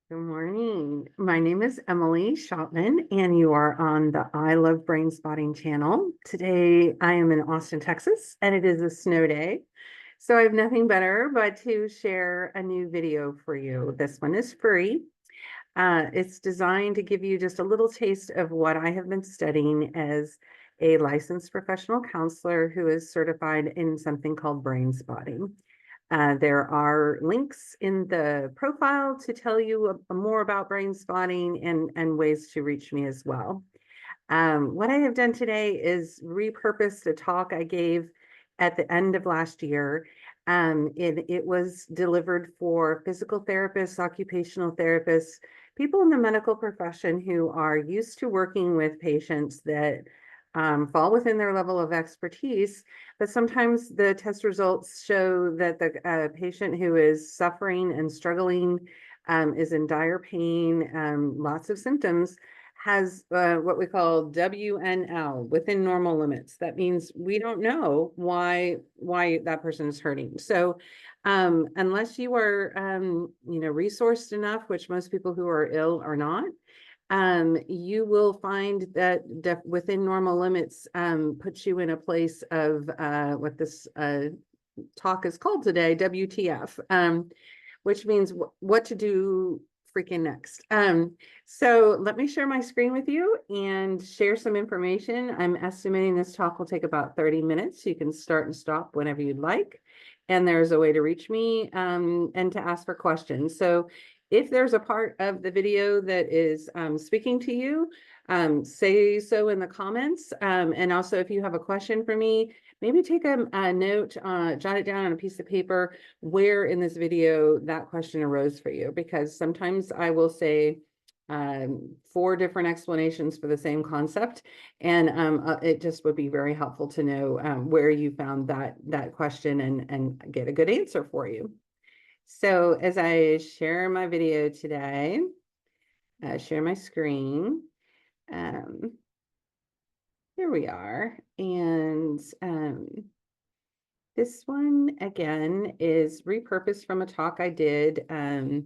Good morning. My name is Emily Shotman, and you are on the I Love Brain Spotting channel. Today, I am in Austin, Texas, and it is a snow day. So I have nothing better but to share a new video for you. This one is free. It's designed to give you just a little taste of what I have been studying as a licensed professional counselor who is certified in something called brain spotting. There are links in the profile to tell you more about brain spotting and ways to reach me as well. What I have done today is repurposed a talk I gave at the end of last year. It was delivered for physical therapists, occupational therapists, people in the medical profession who are used to working with patients that fall within their level of expertise, but sometimes the test results show that the patient who is suffering and struggling is in dire pain, lots of symptoms, has what we call WNL, within normal limits. That means we don't know why that person is hurting. So unless you are resourced enough, which most people who are ill are not, you will find that within normal limits puts you in a place of what this talk is called today, WTF, which means what to do freaking next. So let me share my screen with you and share some information. I'm estimating this talk will take about 30 minutes. You can start and stop whenever you'd like. And there's a way to reach me and to ask for questions. So if there's a part of the video that is speaking to you, say so in the comments. And also if you have a question for me, maybe take a note, jot it down on a piece of paper where in this video that question arose for you, because sometimes I will say 4 different explanations for the same concept, and it just would be very helpful to know where you found that question and get a good answer for you. So as I share my video today, share my screen, here we are. And this one, again, is repurposed from a talk I did about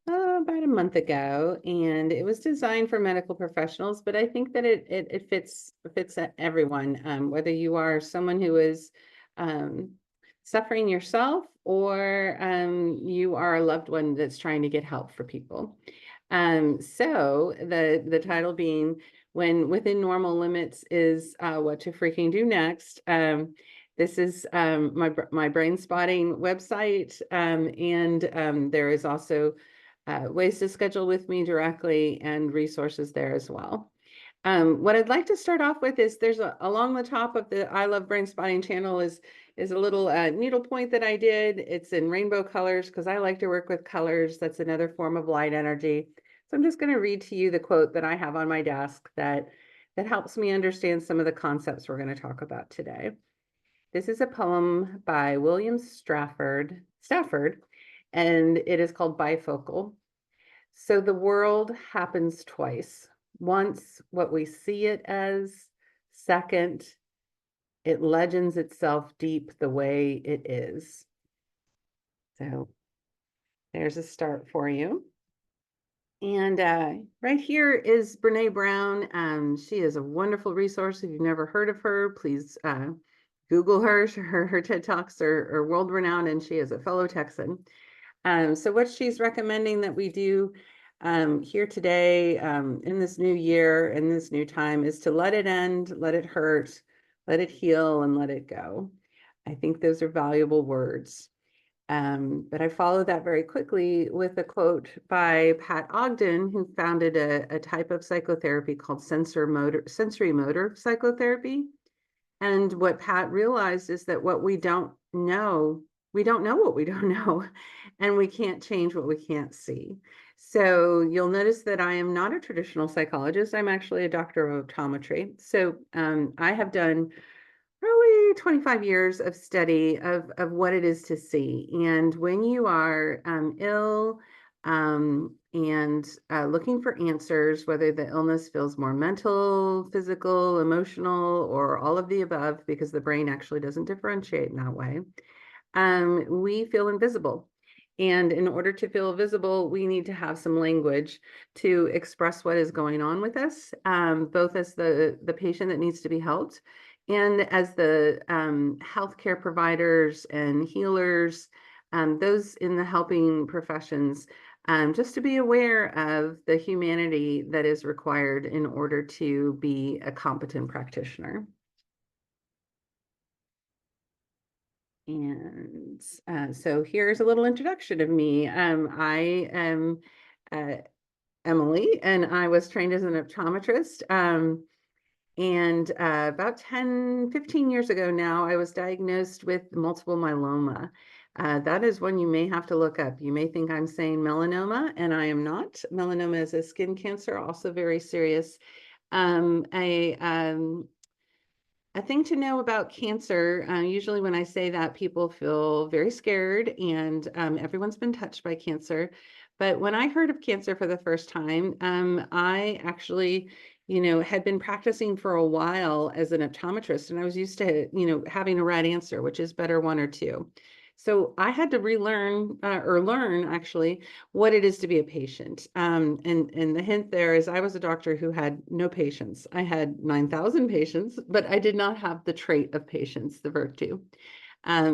a month ago, and it was designed for medical professionals, but I think that it fits everyone, whether you are someone who is suffering yourself or you are a loved one that's trying to get help for people. So the title being When Within Normal Limits is What to Freaking Do Next. This is my brain spotting website, and there is also ways to schedule with me directly and resources there as well. What I'd like to start off with is there's along the top of the I Love Brain Spotting channel is a little needle point that I did. It's in rainbow colors because I like to work with colors. That's another form of light energy. So I'm just going to read to you the quote that I have on my desk that helps me understand some of the concepts we're going to talk about today. This is a poem by William Stafford, and it is called Bifocal. So the world happens twice. Once, what we see it as. Second, it legends itself deep the way it is. So there's a start for you. And right here is Brene Brown. She is a wonderful resource. If you've never heard of her, please Google her. Her TED Talks are world renowned, and she is a fellow Texan. So what she's recommending that we do here today in this new year, in this new time, is to let it end, let it hurt, let it heal, and let it go. I think those are valuable words. But I follow that very quickly with a quote by Pat Ogden, who founded a type of psychotherapy called sensory motor psychotherapy. And what Pat realized is that what we don't know what we don't know, and we can't change what we can't see. So you'll notice that I am not a traditional psychologist. I'm actually a doctor of optometry. So I have done probably 25 years of study of what it is to see. And when you are ill and looking for answers, whether the illness feels more mental, physical, emotional, or all of the above, because the brain actually doesn't differentiate in that way, we feel invisible. And in order to feel visible, we need to have some language to express what is going on with us, both as the patient that needs to be helped and as the healthcare providers and healers, those in the helping professions, just to be aware of the humanity that is required in order to be a competent practitioner. And so here's a little introduction of me. I am uh, Emily, and I was trained as an optometrist. And about 10, 15 years ago now, I was diagnosed with multiple myeloma. That is one you may have to look up. You may think I'm saying melanoma, and I am not. Melanoma is a skin cancer, also very serious. Um, I A thing to know about cancer, usually when I say that, people feel very scared, and everyone's been touched by cancer. But when I heard of cancer for the first time, I actually, had been practicing for a while as an optometrist, and I was used to, having a right answer, which is better one or two. So I had to relearn or learn actually what it is to be a patient. And the hint there is I was a doctor who had no patience. I had 9,000 patients, but I did not have the trait of patience, the virtue.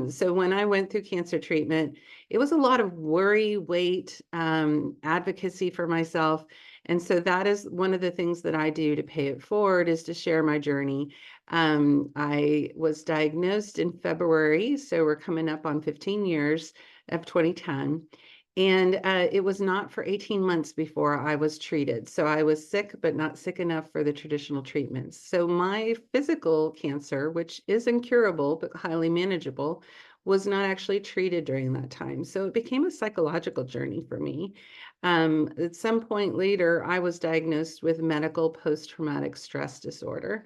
So when I went through cancer treatment, it was a lot of worry, wait, advocacy for myself. And so that is one of the things that I do to pay it forward, is to share my journey. I was diagnosed in February, so we're coming up on 15 years of 2010. And it was not for 18 months before I was treated. So I was sick, but not sick enough for the traditional treatments. So my physical cancer, which is incurable, but highly manageable, was not actually treated during that time. So it became a psychological journey for me. At some point later, I was diagnosed with medical post-traumatic stress disorder.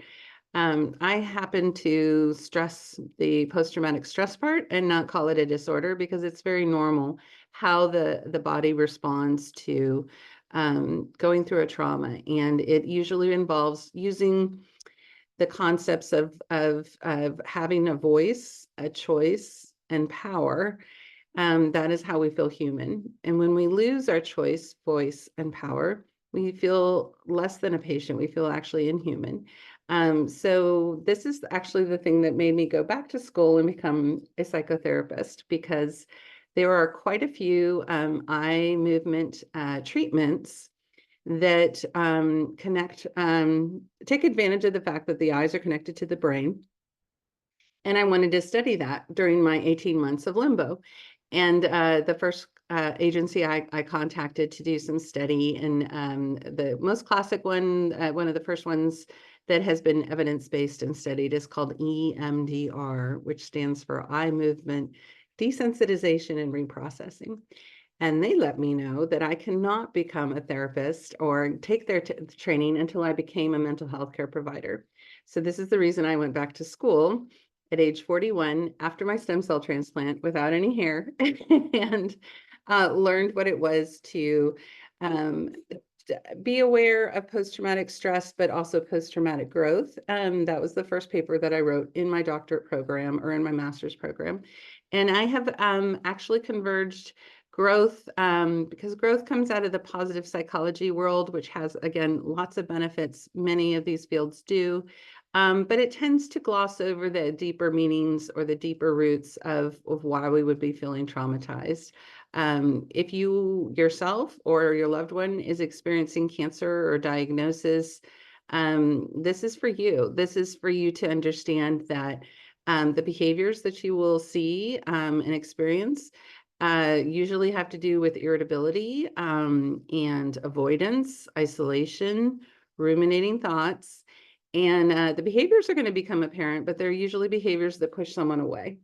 I happen to stress the post-traumatic stress part and not call it a disorder, because it's very normal how the body responds to going through a trauma. And it usually involves using the concepts of having a voice, a choice, and power. That is how we feel human. And when we lose our choice, voice, and power, we feel less than a patient. We feel actually inhuman. So this is actually the thing that made me go back to school and become a psychotherapist, because there are quite a few eye movement treatments that take advantage of the fact that the eyes are connected to the brain. And I wanted to study that during my 18 months of limbo. And the first agency I contacted to do some study, and the most classic one, one of the first ones that has been evidence-based and studied, is called EMDR, which stands for Eye Movement Desensitization and Reprocessing. And they let me know that I cannot become a therapist or take their training until I became a mental health care provider. So this is the reason I went back to school at age 41 after my stem cell transplant without any hair, and learned what it was to be aware of post-traumatic stress, but also post-traumatic growth. That was the first paper that I wrote in my doctorate program, or in my master's program. And I have actually converged growth, because growth comes out of the positive psychology world, which has, again, lots of benefits. Many of these fields do. But it tends to gloss over the deeper meanings or the deeper roots of why we would be feeling traumatized. If you yourself or your loved one is experiencing cancer or diagnosis, this is for you. This is for you to understand that the behaviors that you will see and experience usually have to do with irritability and avoidance, isolation, ruminating thoughts. And the behaviors are going to become apparent, but they're usually behaviors that push someone away.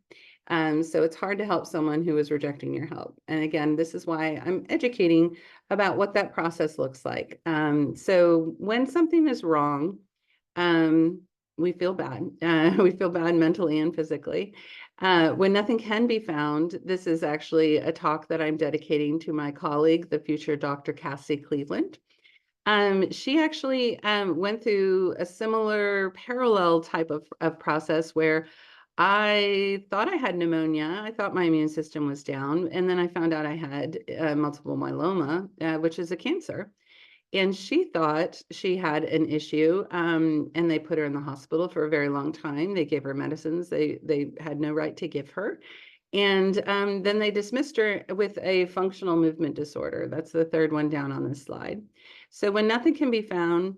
So it's hard to help someone who is rejecting your help. And again, this is why I'm educating about what that process looks like. So when something is wrong, we feel bad. We feel bad mentally and physically. When nothing can be found, this is actually a talk that I'm dedicating to my colleague, the future Dr. Cassie Cleveland. She actually went through a similar parallel type of process where I thought I had pneumonia. I thought my immune system was down. And then I found out I had multiple myeloma, which is a cancer. And she thought she had an issue, and they put her in the hospital for a very long time. They gave her medicines they had no right to give her. And then they dismissed her with a functional movement disorder. That's the third one down on this slide. So when nothing can be found,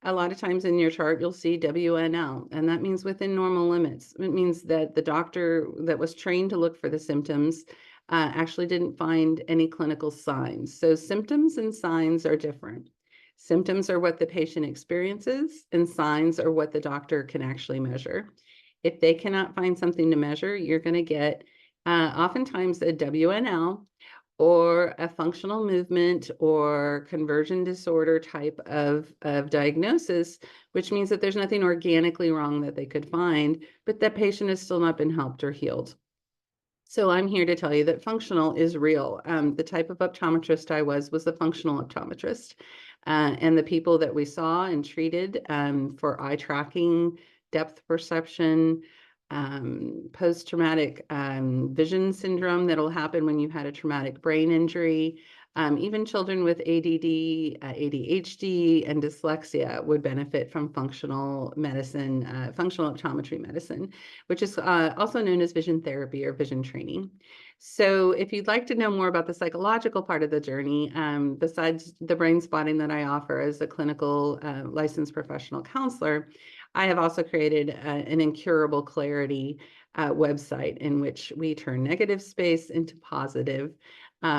a lot of times in your chart, you'll see WNL, and that means within normal limits. It means that the doctor that was trained to look for the symptoms actually didn't find any clinical signs. So symptoms and signs are different. Symptoms are what the patient experiences, and signs are what the doctor can actually measure. If they cannot find something to measure, you're going to get oftentimes a WNL, or a functional movement or conversion disorder type of diagnosis, which means that there's nothing organically wrong that they could find, but that patient has still not been helped or healed. So I'm here to tell you that functional is real. The type of optometrist I was a functional optometrist. And the people that we saw and treated for eye tracking, depth perception, post-traumatic vision syndrome that'll happen when you've had a traumatic brain injury. Even children with ADD, ADHD, and dyslexia would benefit from functional medicine, functional optometry medicine, which is also known as vision therapy or vision training. So if you'd like to know more about the psychological part of the journey, besides the brain spotting that I offer as a clinical licensed professional counselor, I have also created an Incurable Clarity website in which we turn negative space into positive,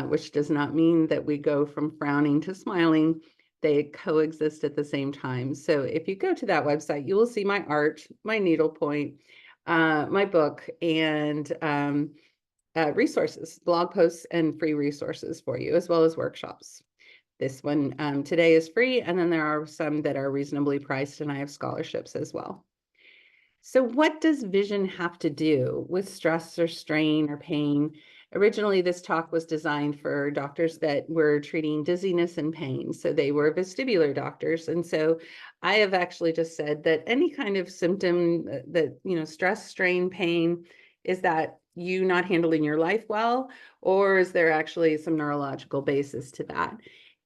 which does not mean that we go from frowning to smiling. They coexist at the same time. So if you go to that website, you will see my art, my needlepoint, my book, and resources, blog posts, and free resources for you, as well as workshops. This one today is free, and then there are some that are reasonably priced, and I have scholarships as well. So what does vision have to do with stress or strain or pain? Originally, this talk was designed for doctors that were treating dizziness and pain. So they were vestibular doctors. And so I have actually just said that any kind of symptom that, stress, strain, pain, is that you not handling your life well, or is there actually some neurological basis to that?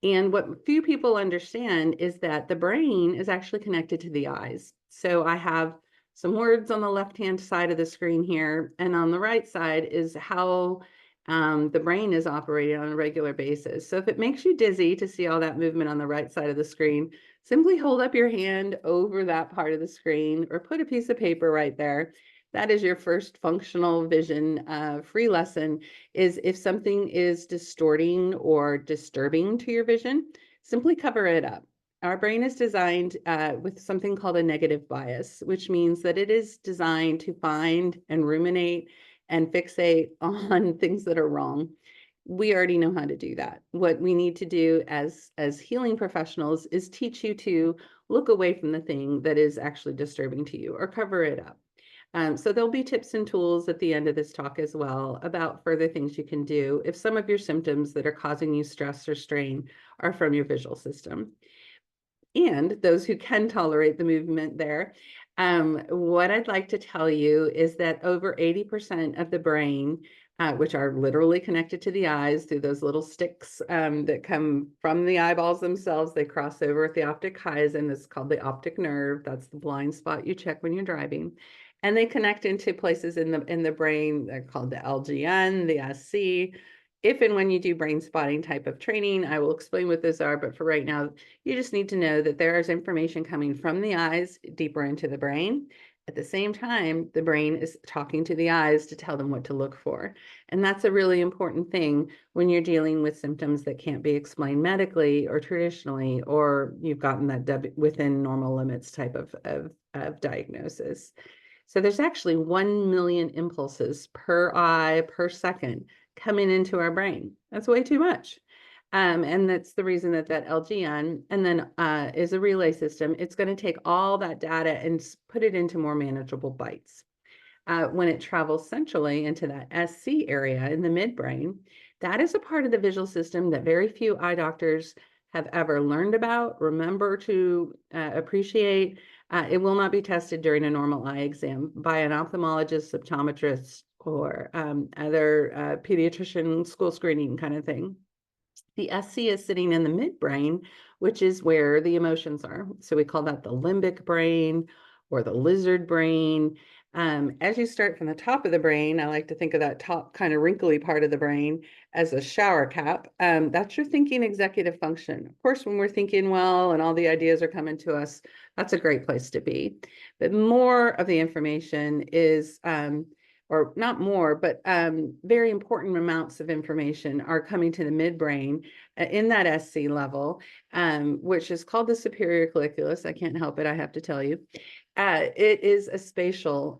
And what few people understand is that the brain is actually connected to the eyes. So I have some words on the left-hand side of the screen here, and on the right side is how the brain is operating on a regular basis. So if it makes you dizzy to see all that movement on the right side of the screen, simply hold up your hand over that part of the screen or put a piece of paper right there. That is your first functional vision free lesson. Is if something is distorting or disturbing to your vision, simply cover it up. Our brain is designed with something called a negative bias, which means that it is designed to find and ruminate and fixate on things that are wrong. We already know how to do that. What we need to do as healing professionals is teach you to look away from the thing that is actually disturbing to you or cover it up. So there'll be tips and tools at the end of this talk as well about further things you can do if some of your symptoms that are causing you stress or strain are from your visual system. And those who can tolerate the movement there. What I'd like to tell you is that over 80% of the brain, which are literally connected to the eyes through those little sticks that come from the eyeballs themselves, they cross over at the optic chiasm. It's called the optic nerve. That's the blind spot you check when you're driving. And they connect into places in the brain. They're called the LGN, the SC. If and when you do brain spotting type of training, I will explain what those are. But for right now, you just need to know that there is information coming from the eyes deeper into the brain. At the same time, the brain is talking to the eyes to tell them what to look for. And that's a really important thing when you're dealing with symptoms that can't be explained medically or traditionally, or you've gotten that within normal limits type of diagnosis. So there's actually 1 million impulses per eye per second coming into our brain. That's way too much. And that's the reason that LGN and then is a relay system. It's going to take all that data and put it into more manageable bytes. When it travels centrally into that SC area in the midbrain, that is a part of the visual system that very few eye doctors have ever learned about, remember to appreciate, It will not be tested during a normal eye exam by an ophthalmologist, optometrist, or other pediatrician school screening kind of thing. The SC is sitting in the midbrain, which is where the emotions are. So we call that the limbic brain or the lizard brain. As you start from the top of the brain, I like to think of that top kind of wrinkly part of the brain as a shower cap. That's your thinking executive function. Of course, when we're thinking well and all the ideas are coming to us, that's a great place to be. But more of the information is or not more, but very important amounts of information are coming to the midbrain in that SC level, which is called the superior colliculus. I can't help it, I have to tell you. It is a spatial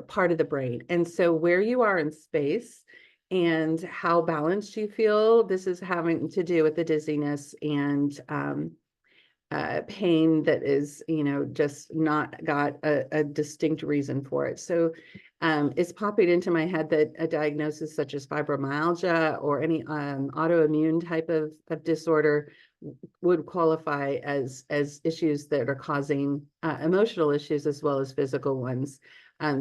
part of the brain. And so where you are in space and how balanced you feel, this is having to do with the dizziness and pain that is, just not got a distinct reason for it. So it's popping into my head that a diagnosis such as fibromyalgia or any autoimmune type of disorder would qualify as issues that are causing emotional issues as well as physical ones,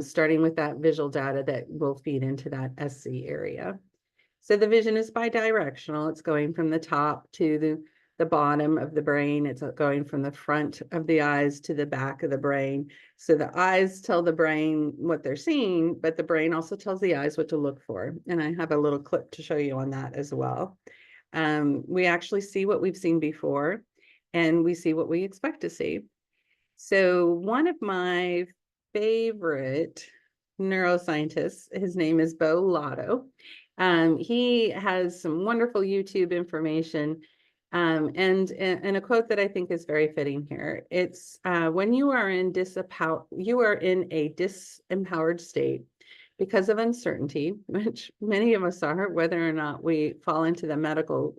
starting with that visual data that will feed into that SC area. So the vision is bidirectional. It's going from the top to the bottom of the brain. It's going from the front of the eyes to the back of the brain. So the eyes tell the brain what they're seeing, but the brain also tells the eyes what to look for. And I have a little clip to show you on that as well. We actually see what we've seen before, and we see what we expect to see. So one of my favorite neuroscientists, his name is Bo Lotto. He has some wonderful YouTube information, and a quote that I think is very fitting here. It's when you are in a disempowered state because of uncertainty, which many of us are, whether or not we fall into the medical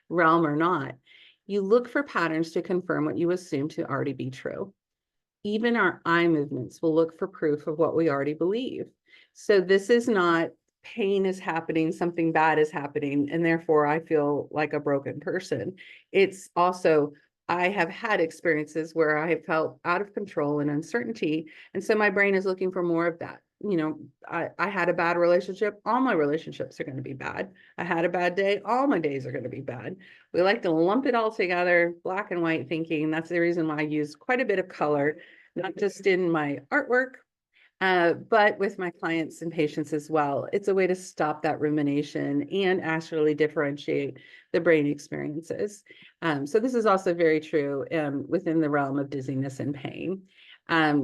realm or not. You look for patterns to confirm what you assume to already be true. Even our eye movements will look for proof of what we already believe. So this is not pain is happening, something bad is happening, and therefore I feel like a broken person. It's also, I have had experiences where I have felt out of control and uncertainty. And so my brain is looking for more of that. I had a bad relationship. All my relationships are going to be bad. I had a bad day. All my days are going to be bad. We like to lump it all together, black and white thinking. That's the reason why I use quite a bit of color, not just in my artwork, but with my clients and patients as well. It's a way to stop that rumination and actually differentiate the brain experiences. So this is also very true within the realm of dizziness and pain.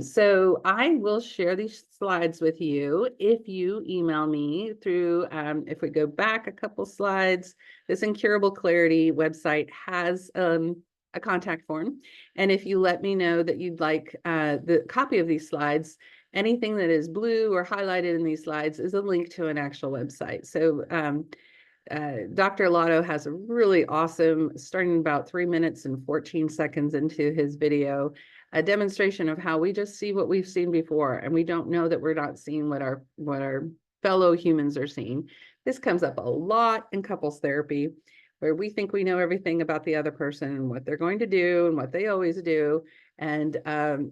So I will share these slides with you if you email me through, if we go back a couple slides, this Incurable Clarity website has a contact form. And if you let me know that you'd like the copy of these slides, anything that is blue or highlighted in these slides is a link to an actual website. So Dr. Lotto has a really awesome, starting about 3 minutes and 14 seconds into his video, a demonstration of how we just see what we've seen before, and we don't know that we're not seeing what our fellow humans are seeing. This comes up a lot in couples therapy, where we think we know everything about the other person and what they're going to do and what they always do. And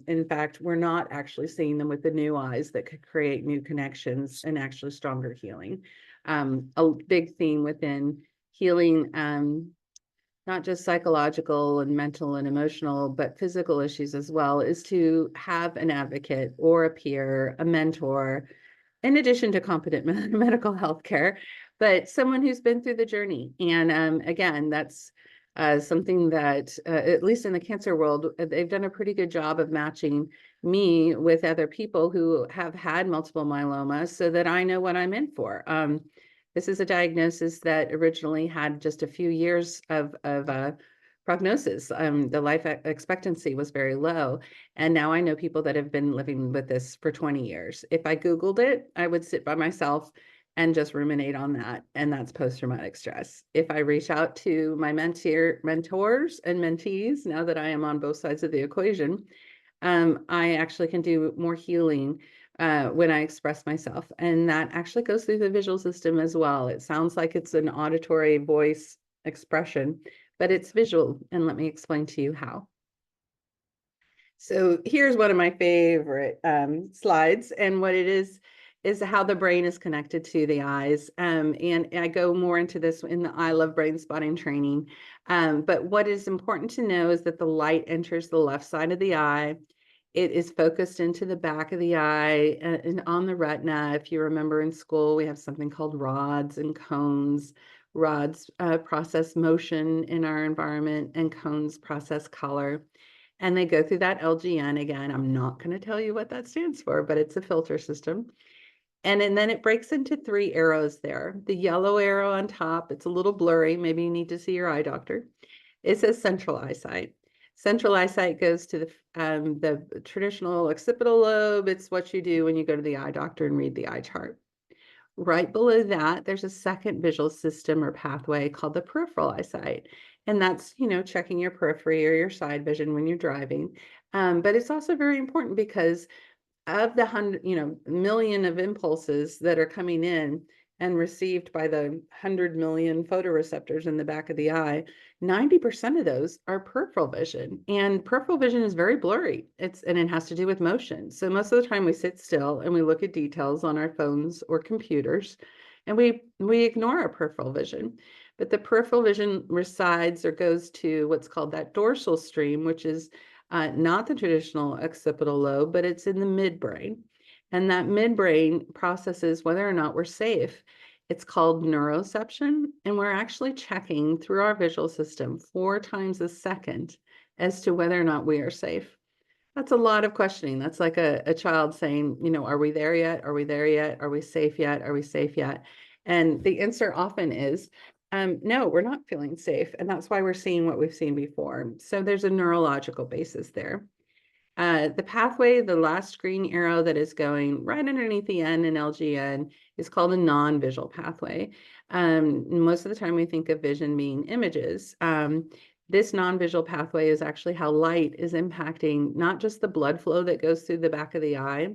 in fact, we're not actually seeing them with the new eyes that could create new connections and actually stronger healing. A big theme within healing, not just psychological and mental and emotional, but physical issues as well, is to have an advocate or a peer, a mentor, in addition to competent medical health care, but someone who's been through the journey. And again, that's something that, at least in the cancer world, they've done a pretty good job of matching me with other people who have had multiple myeloma so that I know what I'm in for. This is a diagnosis that originally had just a few years of prognosis. The life expectancy was very low. And now I know people that have been living with this for 20 years. If I Googled it, I would sit by myself and just ruminate on that. And that's post-traumatic stress. If I reach out to my mentors and mentees, now that I am on both sides of the equation, I actually can do more healing when I express myself. And that actually goes through the visual system as well. It sounds like it's an auditory voice expression, but it's visual. And let me explain to you how. So here's one of my favorite slides, and what it is how the brain is connected to the eyes. And I go more into this in the I Love Brain Spotting training. But what is important to know is that the light enters the left side of the eye. It is focused into the back of the eye and on the retina. If you remember in school, we have something called rods and cones. Rods process motion in our environment, and cones process color. And they go through that LGN again. I'm not going to tell you what that stands for, but it's a filter system. And then it breaks into 3 arrows there. The yellow arrow on top, it's a little blurry. Maybe you need to see your eye doctor. It says central eyesight. Central eyesight goes to the traditional occipital lobe. It's what you do when you go to the eye doctor and read the eye chart. Right below that, there's a second visual system or pathway called the peripheral eyesight. And that's, checking your periphery or your side vision when you're driving. But it's also very important because of the million of impulses that are coming in and received by the 100 million photoreceptors in the back of the eye, 90% of those are peripheral vision. And peripheral vision is very blurry. And it has to do with motion. So most of the time we sit still and we look at details on our phones or computers, and we ignore our peripheral vision. But the peripheral vision resides or goes to what's called that dorsal stream, which is not the traditional occipital lobe, but it's in the midbrain. And that midbrain processes whether or not we're safe. It's called neuroception, and we're actually checking through our visual system 4 times a second as to whether or not we are safe. That's a lot of questioning. That's like a child saying, are we there yet? Are we there yet? Are we safe yet? Are we safe yet? And the answer often is, no, we're not feeling safe. And that's why we're seeing what we've seen before. So there's a neurological basis there. The pathway, the last green arrow that is going right underneath the N in LGN, is called a non-visual pathway. Most of the time we think of vision being images. This non-visual pathway is actually how light is impacting not just the blood flow that goes through the back of the eye.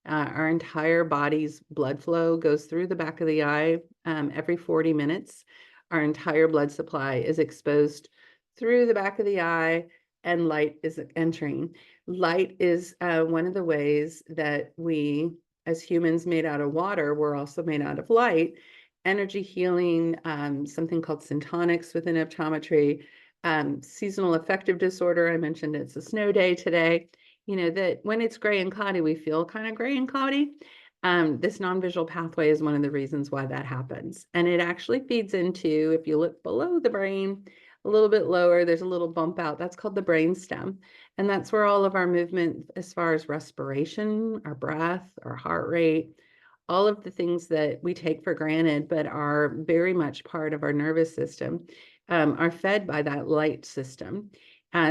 Our entire body's blood flow goes through the back of the eye every 40 minutes. Our entire blood supply is exposed through the back of the eye, and light is entering. Light is one of the ways that we, as humans made out of water, we're also made out of light. Energy healing, something called syntonics within optometry, seasonal affective disorder. I mentioned it's a snow day today. That when it's gray and cloudy, we feel kind of gray and cloudy. This non-visual pathway is one of the reasons why that happens. And it actually feeds into, if you look below the brain, a little bit lower, there's a little bump out. That's called the brain stem. And that's where all of our movement, as far as respiration, our breath, our heart rate, all of the things that we take for granted, but are very much part of our nervous system, are fed by that light system.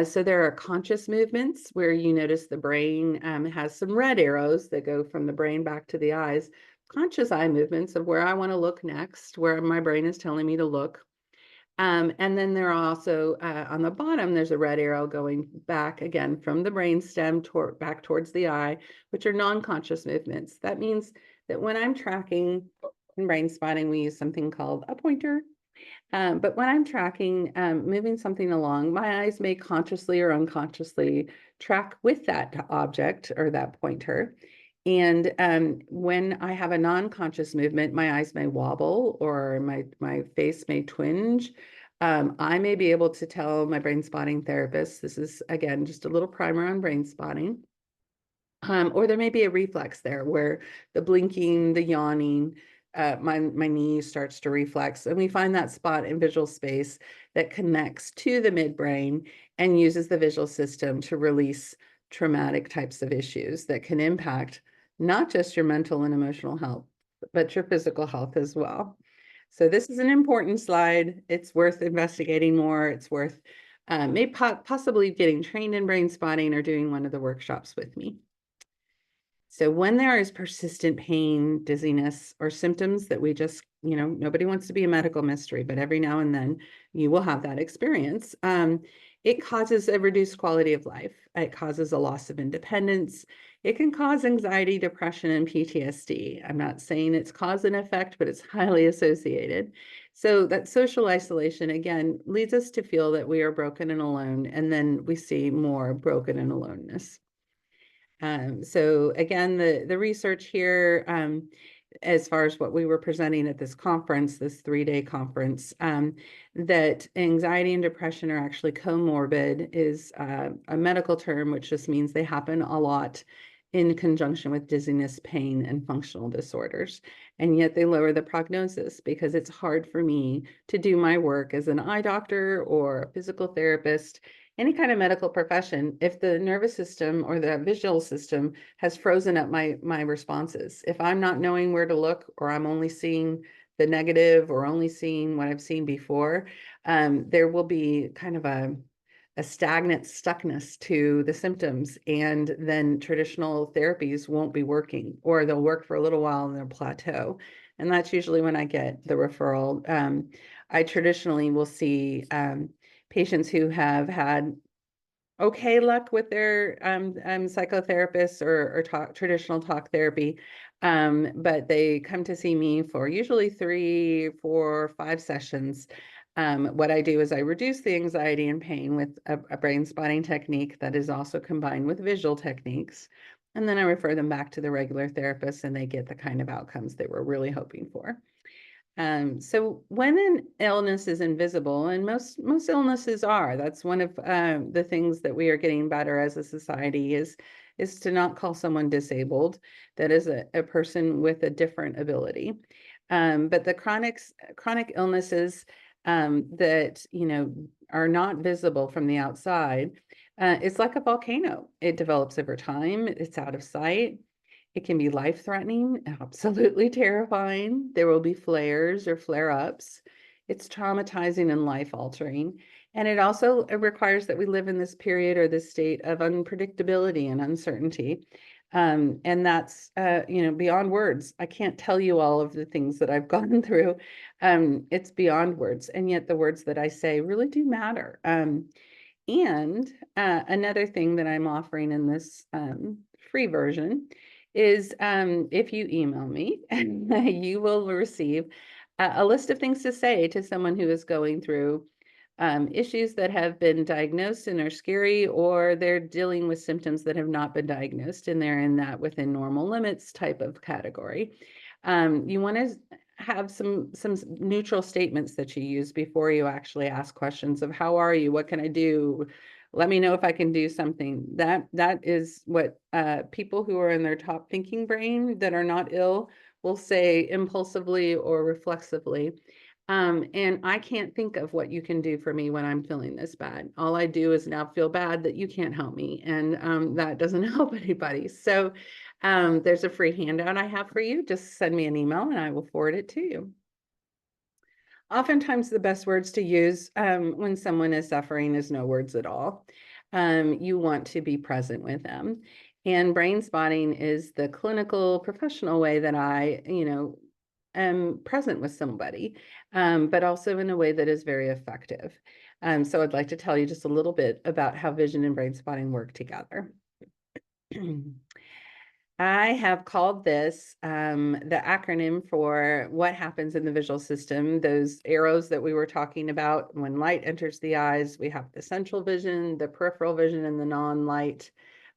So there are conscious movements where you notice the brain has some red arrows that go from the brain back to the eyes. Conscious eye movements of where I want to look next, where my brain is telling me to look. And then there are also on the bottom, there's a red arrow going back again from the brain stem back towards the eye, which are non-conscious movements. That means that when I'm tracking in brain spotting, we use something called a pointer. But when I'm tracking, moving something along, my eyes may consciously or unconsciously track with that object or that pointer. And when I have a non-conscious movement, my eyes may wobble or my face may twinge. I may be able to tell my brain spotting therapist, this is, again, just a little primer on brain spotting. Or there may be a reflex there where the blinking, the yawning, my knee starts to reflex. And we find that spot in visual space that connects to the midbrain and uses the visual system to release traumatic types of issues that can impact not just your mental and emotional health, but your physical health as well. So this is an important slide. It's worth investigating more. It's worth maybe possibly getting trained in brain spotting or doing one of the workshops with me. So when there is persistent pain, dizziness, or symptoms that we just, nobody wants to be a medical mystery, but every now and then you will have that experience. It causes a reduced quality of life. It causes a loss of independence. It can cause anxiety, depression, and PTSD. I'm not saying it's cause and effect, but it's highly associated. So that social isolation, again, leads us to feel that we are broken and alone, and then we see more broken and aloneness. So again, the research here, as far as what we were presenting at this conference, this 3-day conference, that anxiety and depression are actually comorbid is a medical term, which just means they happen a lot in conjunction with dizziness, pain, and functional disorders. And yet they lower the prognosis because it's hard for me to do my work as an eye doctor or a physical therapist, any kind of medical profession, if the nervous system or the visual system has frozen up my responses. If I'm not knowing where to look, or I'm only seeing the negative or only seeing what I've seen before, there will be kind of a stagnant stuckness to the symptoms, and then traditional therapies won't be working, or they'll work for a little while and they'll plateau. And that's usually when I get the referral. I traditionally will see patients who have had okay luck with their psychotherapists or traditional talk therapy, but they come to see me for usually 3, 4, 5 sessions. What I do is I reduce the anxiety and pain with a brain spotting technique that is also combined with visual techniques. And then I refer them back to the regular therapist, and they get the kind of outcomes they were really hoping for. So when an illness is invisible, and most illnesses are, that's one of the things that we are getting better as a society is to not call someone disabled. That is a person with a different ability. But the chronic illnesses that are not visible from the outside, it's like a volcano. It develops over time. It's out of sight. It can be life-threatening, absolutely terrifying. There will be flares or flare-ups. It's traumatizing and life-altering. And it also requires that we live in this period or this state of unpredictability and uncertainty. And that's, beyond words. I can't tell you all of the things that I've gone through. It's beyond words. And yet the words that I say really do matter. And another thing that I'm offering in this free version is if you email me, you will receive a list of things to say to someone who is going through issues that have been diagnosed and are scary, or they're dealing with symptoms that have not been diagnosed, and they're in that within normal limits type of category. You want to have some neutral statements that you use before you actually ask questions of how are you, what can I do, let me know if I can do something. That is what people who are in their top thinking brain that are not ill will say impulsively or reflexively. And I can't think of what you can do for me when I'm feeling this bad. All I do is now feel bad that you can't help me, and that doesn't help anybody. So there's a free handout I have for you. Just send me an email and I will forward it to you. Oftentimes the best words to use when someone is suffering is no words at all. You want to be present with them. And brain spotting is the clinical professional way that I, am present with somebody, but also in a way that is very effective. So I'd like to tell you just a little bit about how vision and brain spotting work together. I have called this the acronym for what happens in the visual system. Those arrows that we were talking about, when light enters the eyes, we have the central vision, the peripheral vision, and the non-light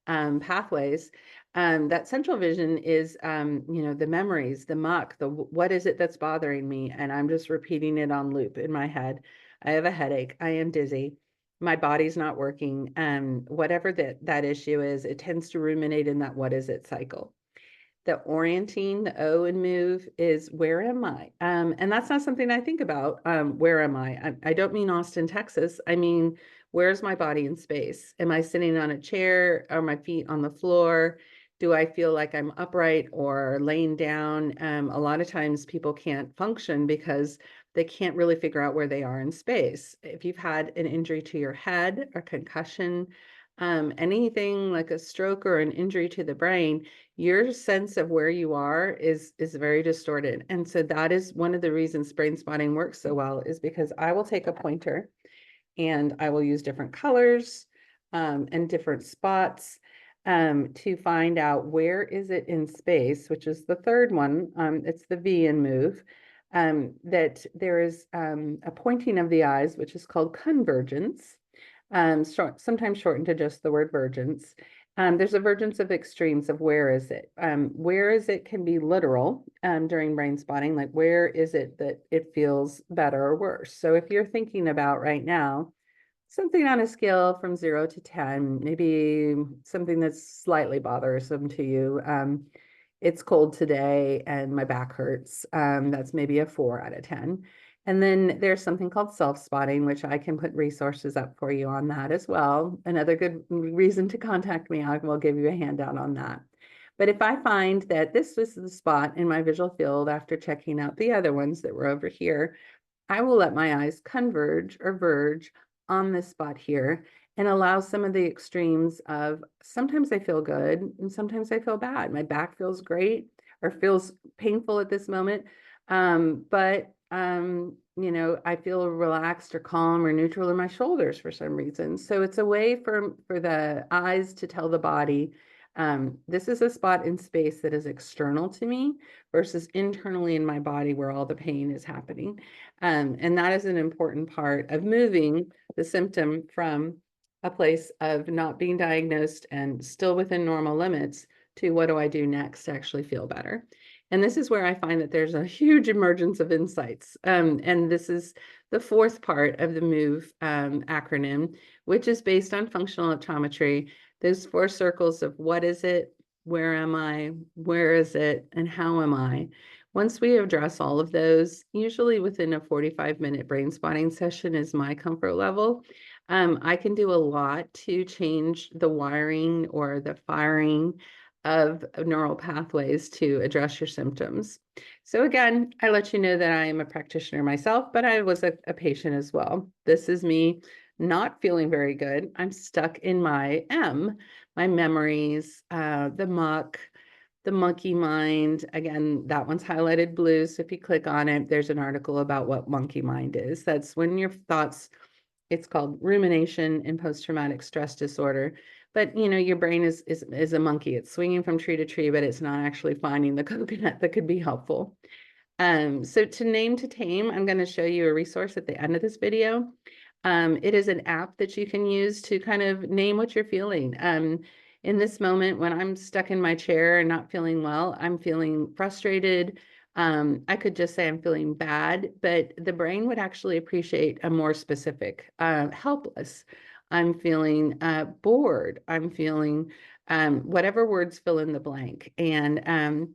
pathways. That central vision is, the memories, the muck, what is it that's bothering me? And I'm just repeating it on loop in my head. I have a headache. I am dizzy. My body's not working. Whatever that issue is, it tends to ruminate in that what is it cycle. The orienting, the O and move is where am I? And that's not something I think about. Where am I? I don't mean Austin, Texas. I mean, where's my body in space? Am I sitting on a chair? Are my feet on the floor? Do I feel like I'm upright or laying down? A lot of times people can't function because they can't really figure out where they are in space. If you've had an injury to your head or concussion, anything like a stroke or an injury to the brain, your sense of where you are is very distorted. And so that is one of the reasons brain spotting works so well, is because I will take a pointer and I will use different colors and different spots to find out where is it in space, which is the third one. It's the V in move. that there is a pointing of the eyes, which is called convergence, sometimes shortened to just the word vergence. There's a vergence of extremes of where is it. Where is it can be literal during brain spotting, like where is it that it feels better or worse. So if you're thinking about right now, something on a scale from 0 to 10, maybe something that's slightly bothersome to you. It's cold today and my back hurts. That's maybe a 4 out of 10. And then there's something called self-spotting, which I can put resources up for you on that as well. Another good reason to contact me, I will give you a handout on that. But if I find that this was the spot in my visual field after checking out the other ones that were over here, I will let my eyes converge or verge on this spot here and allow some of the extremes of sometimes I feel good and sometimes I feel bad. My back feels great or feels painful at this moment. But I feel relaxed or calm or neutral in my shoulders for some reason. So it's a way for the eyes to tell the body, this is a spot in space that is external to me versus internally in my body where all the pain is happening. And that is an important part of moving the symptom from a place of not being diagnosed and still within normal limits to what do I do next to actually feel better. And this is where I find that there's a huge emergence of insights. And this is the fourth part of the MOVE acronym, which is based on functional optometry. Those 4 circles of what is it, where am I, where is it, and how am I? Once we address all of those, usually within a 45-minute brain spotting session is my comfort level. I can do a lot to change the wiring or the firing of neural pathways to address your symptoms. So again, I let you know that I am a practitioner myself, but I was a patient as well. This is me not feeling very good. I'm stuck in my memories, the muck, the monkey mind. Again, that one's highlighted blue. So if you click on it, there's an article about what monkey mind is. That's when your thoughts, it's called rumination in post-traumatic stress disorder. But your brain is a monkey. It's swinging from tree to tree, but it's not actually finding the coconut that could be helpful. So to name to tame, I'm going to show you a resource at the end of this video. It is an app that you can use to kind of name what you're feeling. In this moment, when I'm stuck in my chair and not feeling well, I'm feeling frustrated. I could just say I'm feeling bad, but the brain would actually appreciate a more specific, helpless. I'm feeling bored. I'm feeling whatever words fill in the blank. And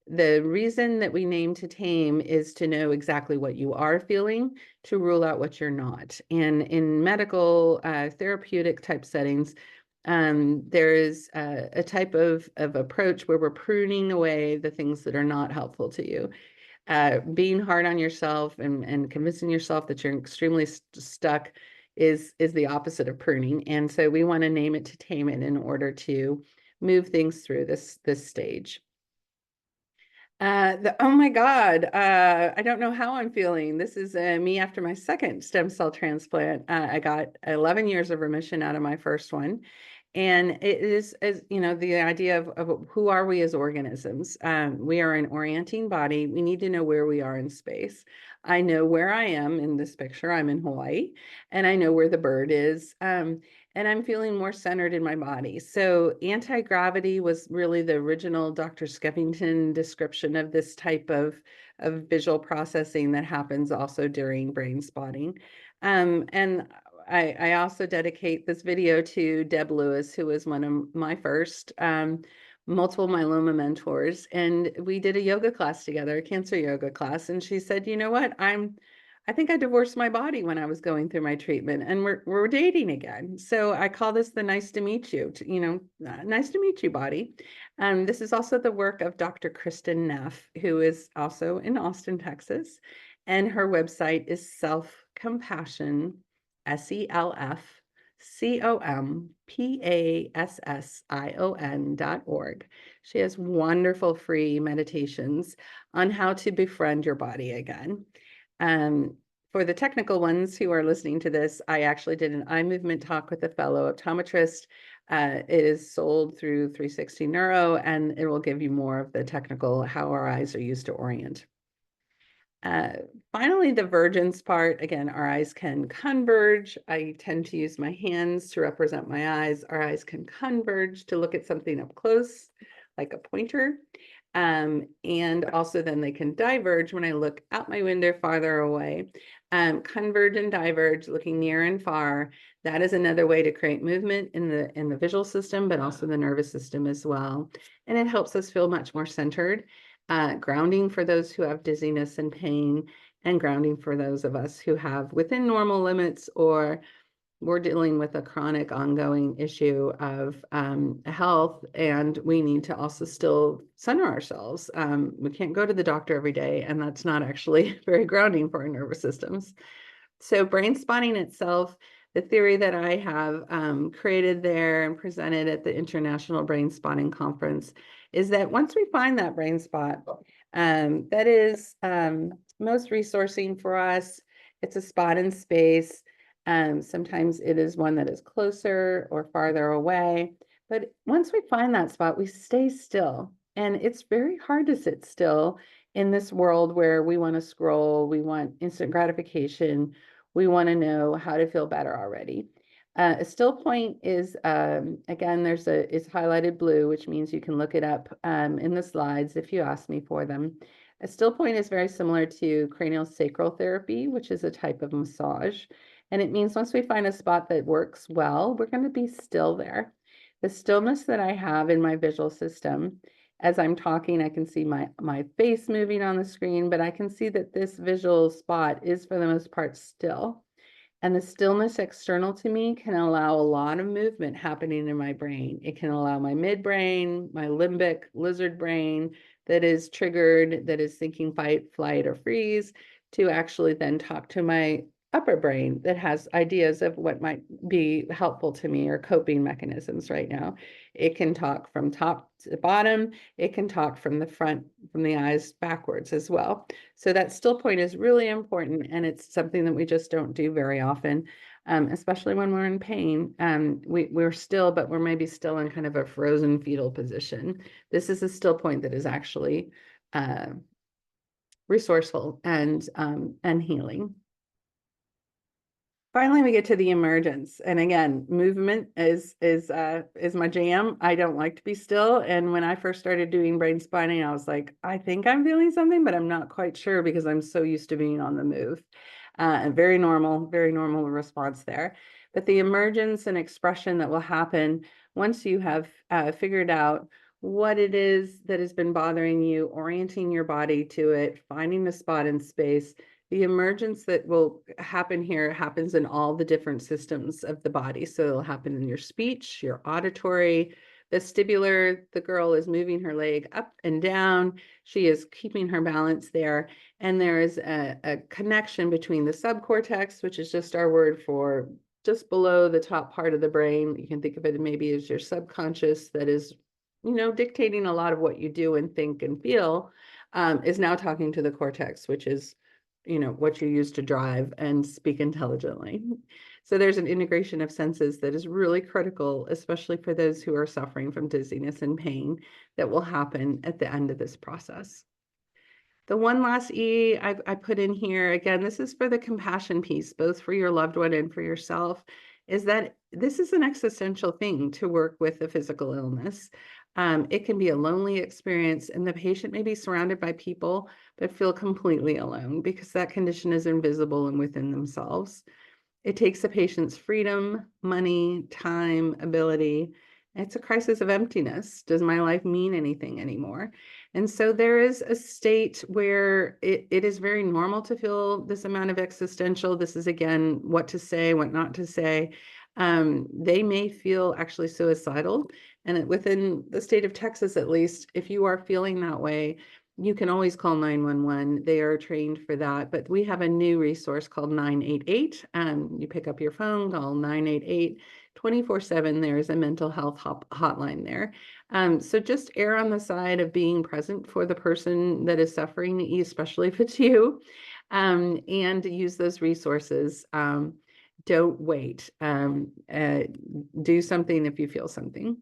the reason that we name to tame is to know exactly what you are feeling, to rule out what you're not. And in medical, therapeutic type settings, there is a type of approach where we're pruning away the things that are not helpful to you. Being hard on yourself and convincing yourself that you're extremely stuck is the opposite of pruning. And so we want to name it to tame it in order to move things through this stage. Oh my God, I don't know how I'm feeling. This is me after my second stem cell transplant. I got 11 years of remission out of my first one. And it is, as you know, the idea of who are we as organisms? We are an orienting body. We need to know where we are in space. I know where I am in this picture. I'm in Hawaii, and I know where the bird is. And I'm feeling more centered in my body. So anti-gravity was really the original Dr. Skeffington description of this type of visual processing that happens also during brain spotting. And I also dedicate this video to Deb Lewis, who was one of my first multiple myeloma mentors. And we did a yoga class together, a cancer yoga class. And she said, you know what, I think I divorced my body when I was going through my treatment, and we're dating again. So I call this the nice to meet you, nice to meet you body. This is also the work of Dr. Kristen Neff, who is also in Austin, Texas, and her website is self-compassion, selfcompassion.org. She has wonderful free meditations on how to befriend your body again. For the technical ones who are listening to this, I actually did an eye movement talk with a fellow optometrist. It is sold through 360 Neuro, and it will give you more of the technical, how our eyes are used to orient. Uh, Finally, the vergence part, again, our eyes can converge. I tend to use my hands to represent my eyes. Our eyes can converge to look at something up close, like a pointer. And also then they can diverge when I look out my window farther away. Converge and diverge, looking near and far. That is another way to create movement in the visual system, but also the nervous system as well. And it helps us feel much more centered. Grounding for those who have dizziness and pain, and grounding for those of us who have within normal limits, or we're dealing with a chronic ongoing issue of health, and we need to also still center ourselves. We can't go to the doctor every day, and that's not actually very grounding for our nervous systems. So brain spotting itself, the theory that I have created there and presented at the International Brain Spotting Conference is that once we find that brain spot, that is most resourcing for us, it's a spot in space. Sometimes it is one that is closer or farther away. But once we find that spot, we stay still. And it's very hard to sit still in this world where we want to scroll, we want instant gratification, we want to know how to feel better already. A still point is, again, it's highlighted blue, which means you can look it up in the slides if you ask me for them. A still point is very similar to cranial sacral therapy, which is a type of massage. And it means once we find a spot that works well, we're going to be still there. The stillness that I have in my visual system, as I'm talking, I can see my face moving on the screen, but I can see that this visual spot is for the most part still. And the stillness external to me can allow a lot of movement happening in my brain. It can allow my midbrain, my limbic lizard brain that is triggered, that is thinking fight, flight, or freeze, to actually then talk to my upper brain that has ideas of what might be helpful to me or coping mechanisms right now. It can talk from top to bottom. It can talk from the front, from the eyes backwards as well. So that still point is really important, and it's something that we just don't do very often, especially when we're in pain. We're still, but we're maybe still in kind of a frozen fetal position. This is a still point that is actually resourceful and healing. Finally, we get to the emergence. And again, movement is my jam. I don't like to be still. And when I first started doing brain spotting, I was like, I think I'm feeling something, but I'm not quite sure because I'm so used to being on the move. Very normal response there. But the emergence and expression that will happen once you have figured out what it is that has been bothering you, orienting your body to it, finding the spot in space. The emergence that will happen here happens in all the different systems of the body. So it'll happen in your speech, your auditory, vestibular. The girl is moving her leg up and down. She is keeping her balance there. And there is a connection between the subcortex, which is just our word for just below the top part of the brain. You can think of it maybe as your subconscious that is, dictating a lot of what you do and think and feel, is now talking to the cortex, which is what you use to drive and speak intelligently. So there's an integration of senses that is really critical, especially for those who are suffering from dizziness and pain, that will happen at the end of this process. The one last E I put in here, again, this is for the compassion piece, both for your loved one and for yourself, is that this is an existential thing to work with a physical illness. It can be a lonely experience, and the patient may be surrounded by people, but feel completely alone because that condition is invisible and within themselves. It takes the patient's freedom, money, time, ability. It's a crisis of emptiness. Does my life mean anything anymore? And so there is a state where it is very normal to feel this amount of existential. This is, again, what to say, what not to say. They may feel actually suicidal. And within the state of Texas, at least, if you are feeling that way, you can always call 911. They are trained for that. But we have a new resource called 988. You pick up your phone, call 988 24/7. There's a mental health hotline there. So just err on the side of being present for the person that is suffering, especially if it's you, and use those resources. Don't wait. Do something if you feel something.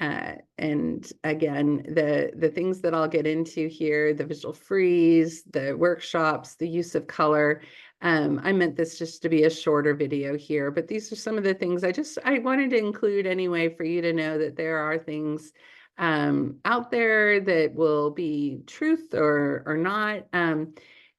And again, the things that I'll get into here, the visual freeze, the workshops, the use of color. I meant this just to be a shorter video here, but these are some of the things I wanted to include anyway for you to know that there are things out there that will be truth or not.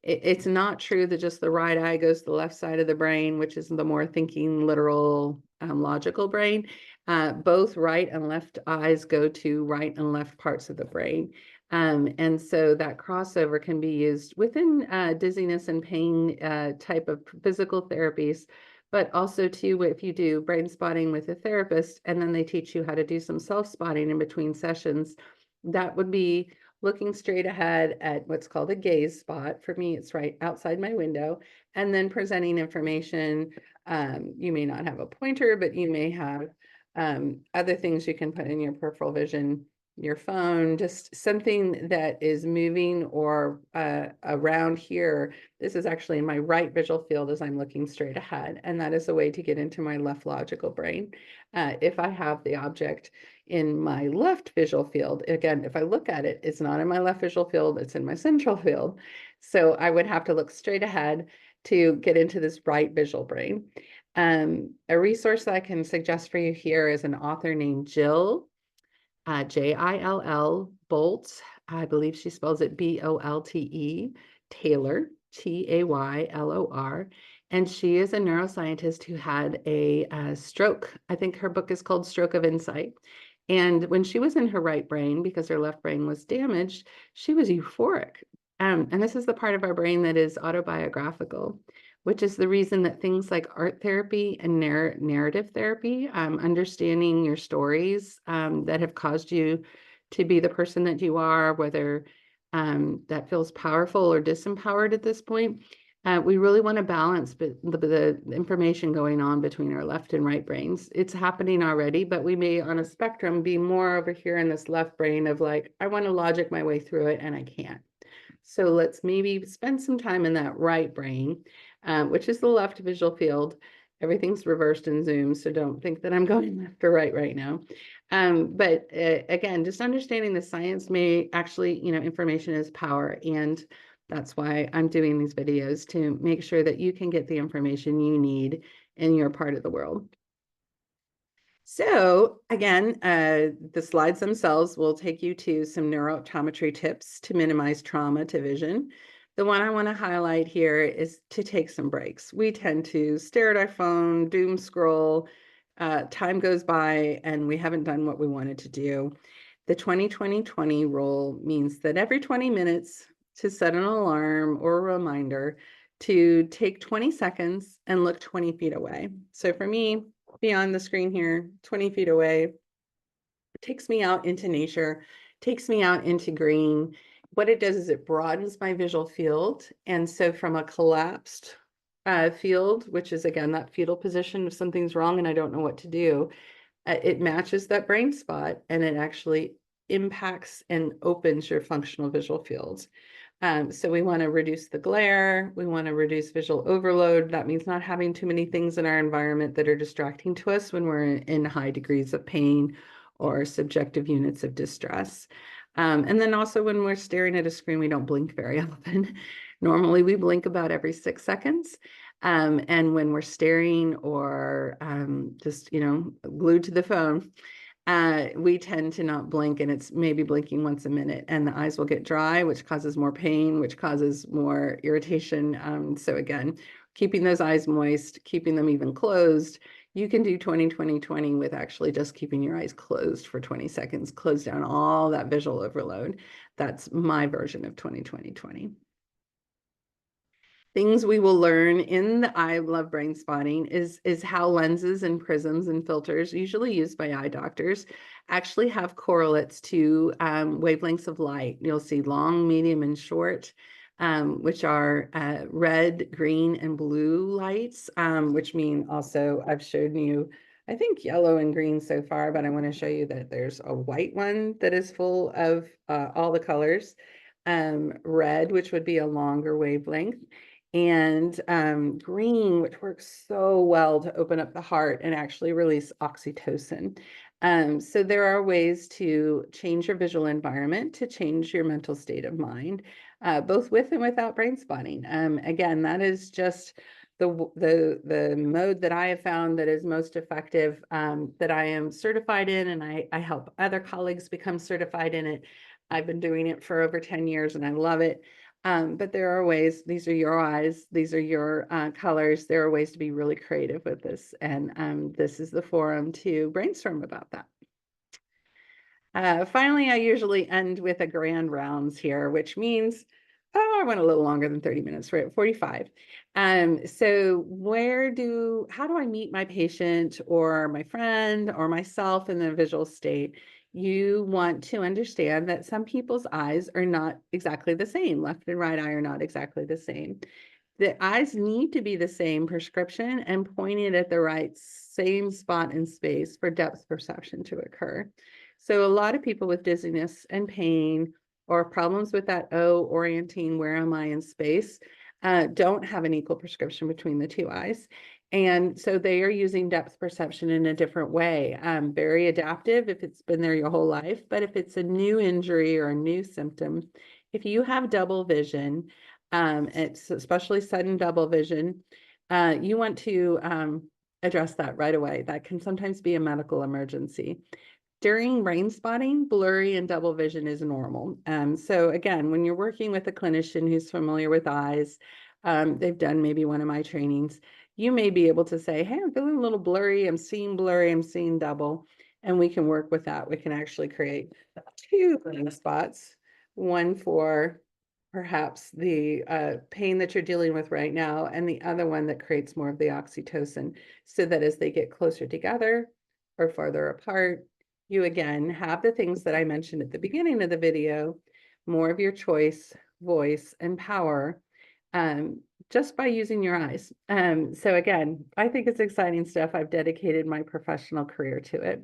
It's not true that just the right eye goes to the left side of the brain, which is the more thinking, literal, logical brain. Both right and left eyes go to right and left parts of the brain. And so that crossover can be used within dizziness and pain type of physical therapies, but also too, if you do brain spotting with a therapist, and then they teach you how to do some self-spotting in between sessions, that would be looking straight ahead at what's called a gaze spot. For me, it's right outside my window, and then presenting information. You may not have a pointer, but you may have other things you can put in your peripheral vision, your phone, just something that is moving or around here. This is actually in my right visual field as I'm looking straight ahead, and that is a way to get into my left logical brain. If I have the object in my left visual field, again, if I look at it, it's not in my left visual field, it's in my central field. So I would have to look straight ahead to get into this right visual brain. A resource that I can suggest for you here is an author named Jill, Jill Bolte. I believe she spells it Bolte, Taylor, Taylor. And she is a neuroscientist who had a stroke. I think her book is called Stroke of Insight. And when she was in her right brain, because her left brain was damaged, she was euphoric. And this is the part of our brain that is autobiographical, which is the reason that things like art therapy and narrative therapy, understanding your stories that have caused you to be the person that you are, whether that feels powerful or disempowered at this point, we really want to balance the information going on between our left and right brains. It's happening already, but we may on a spectrum be more over here in this left brain of like, I want to logic my way through it and I can't. So let's maybe spend some time in that right brain, which is the left visual field. Everything's reversed in Zoom, so don't think that I'm going left or right now. But again, just understanding the science may actually, information is power. And that's why I'm doing these videos, to make sure that you can get the information you need in your part of the world. So again, the slides themselves will take you to some neurooptometry tips to minimize trauma to vision. The one I want to highlight here is to take some breaks. We tend to stare at our phone, doom scroll, time goes by, and we haven't done what we wanted to do. The 20-20-20 rule means that every 20 minutes to set an alarm or a reminder to take 20 seconds and look 20 feet away. So for me, beyond the screen here, 20 feet away, it takes me out into nature, takes me out into green. What it does is it broadens my visual field. And so from a collapsed field, which is again, that fetal position, if something's wrong and I don't know what to do, it matches that brain spot and it actually impacts and opens your functional visual fields. So we want to reduce the glare. We want to reduce visual overload. That means not having too many things in our environment that are distracting to us when we're in high degrees of pain or subjective units of distress. And then also when we're staring at a screen, we don't blink very often. Normally we blink about every 6 seconds. And when we're staring or just, glued to the phone, we tend to not blink, and it's maybe blinking once a minute, and the eyes will get dry, which causes more pain, which causes more irritation. So again, keeping those eyes moist, keeping them even closed. You can do 20-20-20 with actually just keeping your eyes closed for 20 seconds, close down all that visual overload. That's my version of 20-20-20. Things we will learn in the I Love Brain Spotting is how lenses and prisms and filters, usually used by eye doctors, actually have correlates to wavelengths of light. You'll see long, medium, and short, which are red, green, and blue lights, which mean also I've shown you, I think, yellow and green so far, but I want to show you that there's a white one that is full of all the colors. Red, which would be a longer wavelength, and green, which works so well to open up the heart and actually release oxytocin. So there are ways to change your visual environment to change your mental state of mind, both with and without brain spotting. Again, that is just the mode that I have found that is most effective, that I am certified in, and I help other colleagues become certified in it. I've been doing it for over 10 years and I love it. But there are ways, these are your eyes, these are your colors. There are ways to be really creative with this. And this is the forum to brainstorm about that. Finally, I usually end with a grand rounds here, which means, oh, I went a little longer than 30 minutes, we're at 45. So how do I meet my patient or my friend or myself in the visual state? You want to understand that some people's eyes are not exactly the same. Left and right eye are not exactly the same. The eyes need to be the same prescription and pointed at the right same spot in space for depth perception to occur. So a lot of people with dizziness and pain or problems with that O orienting, where am I in space, don't have an equal prescription between the two eyes. And so they are using depth perception in a different way, very adaptive if it's been there your whole life. But if it's a new injury or a new symptom, if you have double vision, it's especially sudden double vision, you want to address that right away. That can sometimes be a medical emergency. During brain spotting, blurry and double vision is normal. So again, when you're working with a clinician who's familiar with eyes, they've done maybe one of my trainings, you may be able to say, hey, I'm feeling a little blurry, I'm seeing double, and we can work with that. We can actually create two brain spots, one for perhaps the pain that you're dealing with right now, and the other one that creates more of the oxytocin, so that as they get closer together or farther apart, you again have the things that I mentioned at the beginning of the video, more of your choice, voice, and power, just by using your eyes. So again, I think it's exciting stuff. I've dedicated my professional career to it.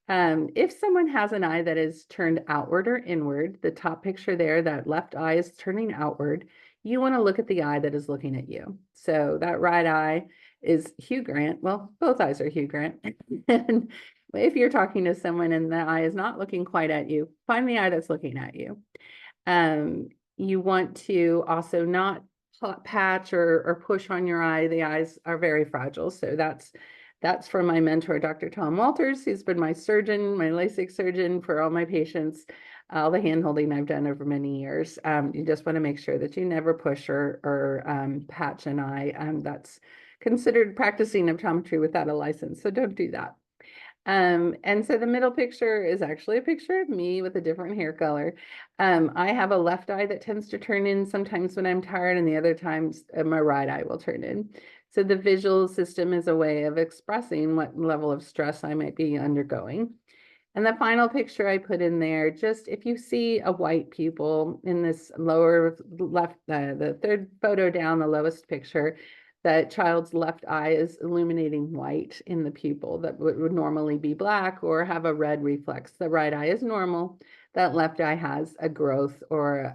If someone has an eye that is turned outward or inward, the top picture there, that left eye is turning outward, you want to look at the eye that is looking at you. So that right eye is Hugh Grant. Well, both eyes are Hugh Grant. And if you're talking to someone and the eye is not looking quite at you, find the eye that's looking at you. You want to also not patch or push on your eye. The eyes are very fragile. So that's from my mentor, Dr. Tom Walters, who's been my surgeon, my LASIK surgeon for all my patients, all the hand holding I've done over many years. You just want to make sure that you never push or patch an eye. That's considered practicing optometry without a license, so don't do that. And so the middle picture is actually a picture of me with a different hair color. I have a left eye that tends to turn in sometimes when I'm tired, and the other times my right eye will turn in. So the visual system is a way of expressing what level of stress I might be undergoing. And the final picture I put in there, just if you see a white pupil in this lower left, the third photo down, the lowest picture, that child's left eye is illuminating white in the pupil that would normally be black or have a red reflex. The right eye is normal. That left eye has a growth or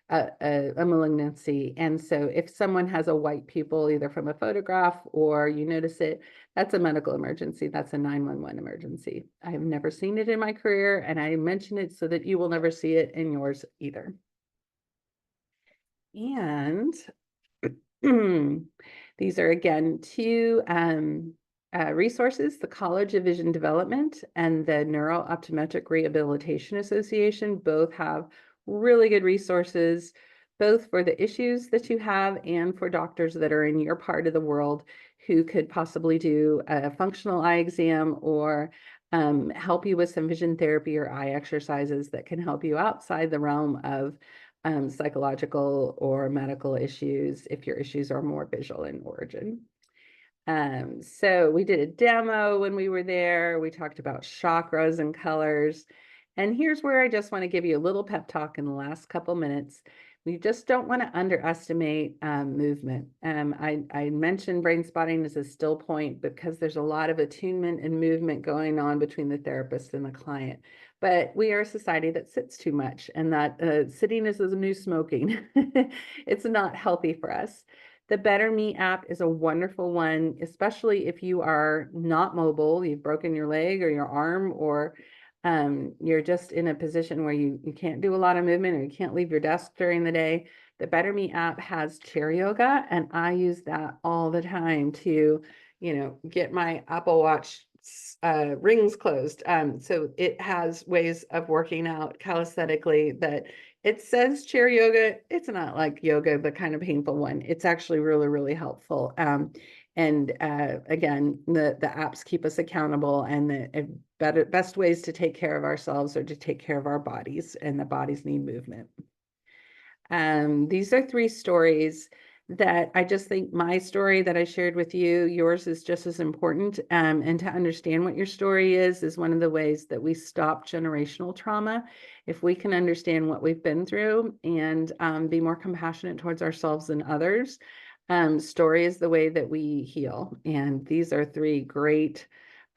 a malignancy. And so if someone has a white pupil, either from a photograph or you notice it, that's a medical emergency. That's a 911 emergency. I have never seen it in my career, and I mention it so that you will never see it in yours either. And these are again two resources, the College of Vision Development and the Neuro-Optometric Rehabilitation Association. Both have really good resources, both for the issues that you have and for doctors that are in your part of the world who could possibly do a functional eye exam or help you with some vision therapy or eye exercises that can help you outside the realm of psychological or medical issues if your issues are more visual in origin. So we did a demo when we were there. We talked about chakras and colors. And here's where I just want to give you a little pep talk in the last couple minutes. We just don't want to underestimate movement. I mentioned brain spotting as a still point because there's a lot of attunement and movement going on between the therapist and the client. But we are a society that sits too much, and that sitting is the new smoking. It's not healthy for us. The Better Me app is a wonderful one, especially if you are not mobile, you've broken your leg or your arm, or you're just in a position where you can't do a lot of movement or you can't leave your desk during the day. The Better Me app has chair yoga, and I use that all the time to, get my Apple Watch rings closed. So it has ways of working out calisthenically that it says chair yoga. It's not like yoga, the kind of painful one. It's actually really, really helpful. And again, the apps keep us accountable, and the best ways to take care of ourselves are to take care of our bodies, and the bodies need movement. These are three stories that I just think my story that I shared with you, yours is just as important. And to understand what your story is one of the ways that we stop generational trauma. If we can understand what we've been through and be more compassionate towards ourselves and others, story is the way that we heal. And these are three great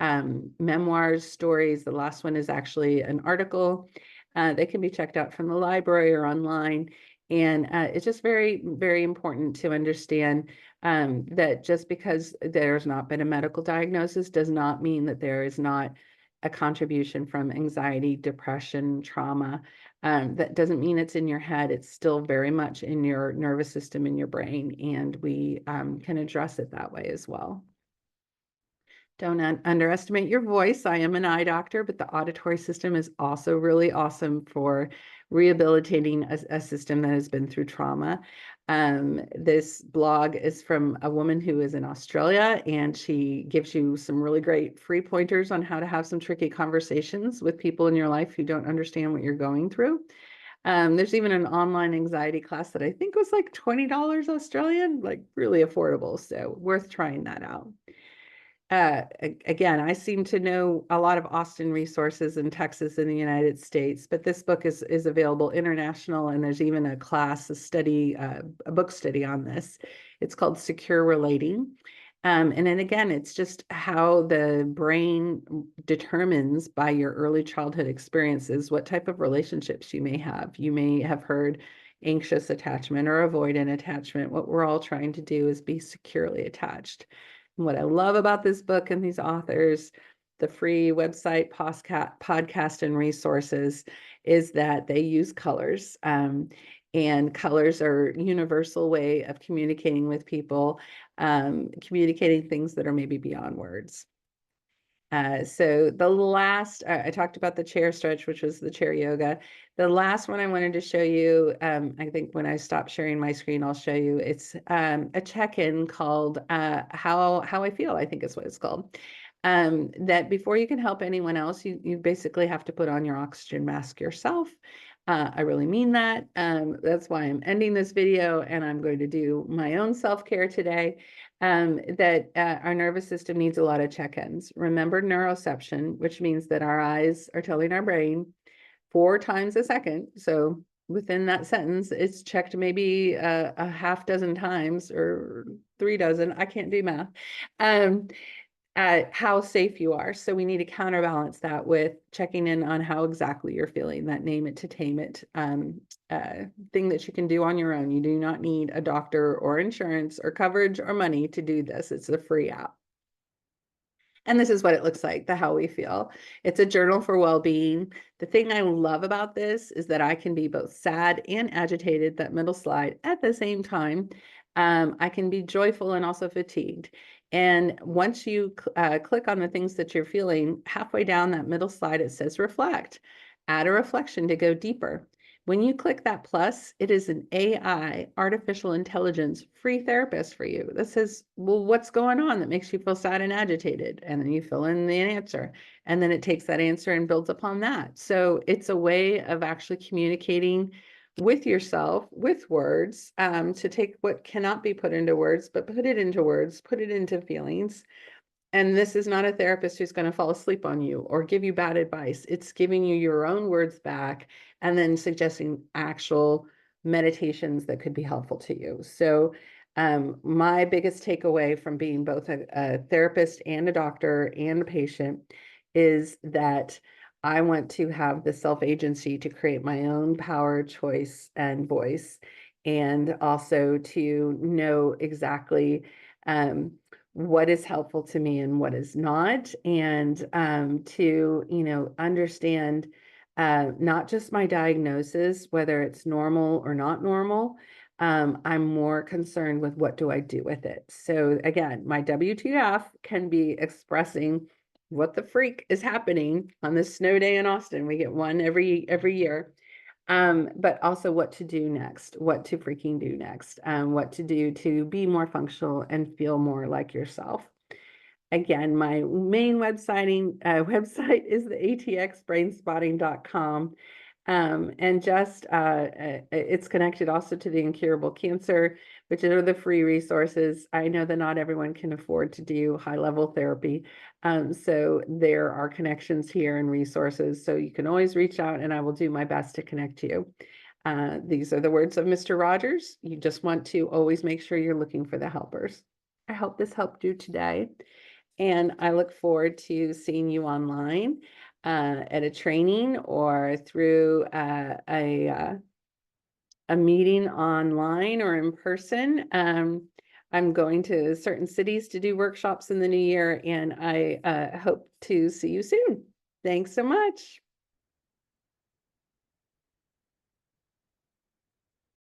memoirs, stories. The last one is actually an article. They can be checked out from the library or online. And it's just very, very important to understand that just because there's not been a medical diagnosis does not mean that there is not a contribution from anxiety, depression, trauma. That doesn't mean it's in your head. It's still very much in your nervous system, in your brain, and we can address it that way as well. Don't underestimate your voice. I am an eye doctor, but the auditory system is also really awesome for rehabilitating a system that has been through trauma. This blog is from a woman who is in Australia, and she gives you some really great free pointers on how to have some tricky conversations with people in your life who don't understand what you're going through. There's even an online anxiety class that I think was like $20 Australian, like really affordable. So worth trying that out. Again, I seem to know a lot of Austin resources in Texas in the United States, but this book is available international, and there's even a class, a book study on this. It's called Secure Relating. And then again, it's just how the brain determines by your early childhood experiences what type of relationships you may have. You may have heard anxious attachment or avoidant attachment. What we're all trying to do is be securely attached. And what I love about this book and these authors, the free website, podcast, and resources, is that they use colors. And colors are a universal way of communicating with people, communicating things that are maybe beyond words. So the last, I talked about the chair stretch, which was the chair yoga. The last one I wanted to show you, I think when I stop sharing my screen, I'll show you. It's a check-in called How I Feel, I think is what it's called. That before you can help anyone else, you basically have to put on your oxygen mask yourself. I really mean that. That's why I'm ending this video, and I'm going to do my own self-care today. That our nervous system needs a lot of check-ins. Remember neuroception, which means that our eyes are telling our brain 4 times a second. So within that sentence, it's checked maybe a half dozen times or 3 dozen. I can't do math. How safe you are. So we need to counterbalance that with checking in on how exactly you're feeling, that name it to tame it thing that you can do on your own. You do not need a doctor or insurance or coverage or money to do this. It's a free app. And this is what it looks like, the How We Feel. It's a journal for well-being. The thing I love about this is that I can be both sad and agitated, that middle slide, at the same time. I can be joyful and also fatigued. And once you click on the things that you're feeling, halfway down that middle slide, it says reflect. Add a reflection to go deeper. When you click that plus, it is an AI, artificial intelligence, free therapist for you that says, well, what's going on that makes you feel sad and agitated? And then you fill in the answer. And then it takes that answer and builds upon that. So it's a way of actually communicating with yourself, with words, to take what cannot be put into words, but put it into words, put it into feelings. And this is not a therapist who's going to fall asleep on you or give you bad advice. It's giving you your own words back and then suggesting actual meditations that could be helpful to you. So my biggest takeaway from being both a therapist and a doctor and a patient is that I want to have the self-agency to create my own power, choice, and voice. and also to know exactly what is helpful to me and what is not, and to, understand not just my diagnosis, whether it's normal or not normal. I'm more concerned with what do I do with it. So again, my WTF can be expressing what the freak is happening on this snow day in Austin. We get one every year. But also what to do next, what to freaking do next, what to do to be more functional and feel more like yourself. Again, my main website is the atxbrainspotting.com. And just it's connected also to the incurable cancer, which are the free resources. I know that not everyone can afford to do high level therapy. So there are connections here and resources. So you can always reach out and I will do my best to connect you. These are the words of Mr. Rogers. You just want to always make sure you're looking for the helpers. I hope this helped you today. And I look forward to seeing you online at a training or through a meeting online or in person. I'm going to certain cities to do workshops in the new year, and I hope to see you soon. Thanks so much.